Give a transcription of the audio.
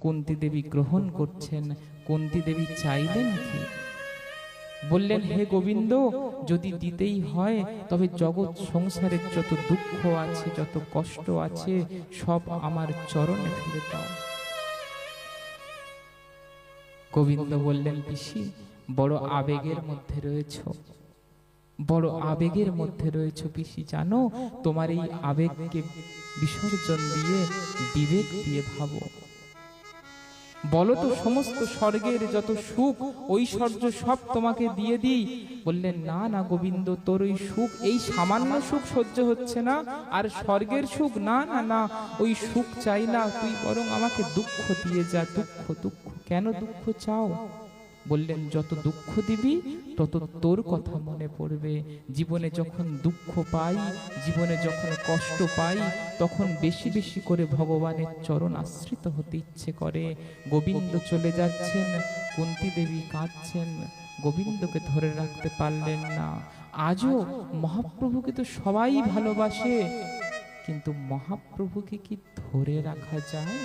কুন্তী দেবী গ্রহণ করছেন। কুন্তী দেবী চাইলেন কি? বললেন, হে গোবিন্দ, যদি দিতেই হয় তবে জগৎ সংসারের যত দুঃখ আছে, যত কষ্ট আছে, সব আমার চরণে ফেলে দাও। গোবিন্দ বললেন, পিসি, বড় আবেগের মধ্যে রয়েছ, বড় আবেগের মধ্যে রয়েছ পিসি। জানো, তোমার এই আবেগকে বিসর্জন দিয়ে বিবেক দিয়ে ভাবো। বলো তো, সমস্ত স্বর্গের যত সুখ ঐশ্বর্য সব তোমাকে দিয়ে দিই। বললেন, না না গোবিন্দ, তোর ওই সুখ, এই সামান্য সুখ সহ্য হচ্ছে না, আর স্বর্গের সুখ না না না, ওই সুখ চাই না, তুই বরং আমাকে দুঃখ দিয়ে যা। দুঃখ? দুঃখ কেন দুঃখ চাও? বললেন, যত দুঃখ দিবি তত তোর কথা মনে পড়বে। জীবনে যখন দুঃখ পাই, জীবনে যখন কষ্ট পাই, তখন বেশি বেশি করে ভগবানের চরণ আশ্রিত হতে ইচ্ছে করে। গোবিন্দ চলে যাচ্ছেন, কুন্তী দেবী কাঁদছেন, গোবিন্দকে ধরে রাখতে পারলেন না। আজও মহাপ্রভুকে তো সবাই ভালোবাসে, কিন্তু মহাপ্রভুকে কি ধরে রাখা যায়?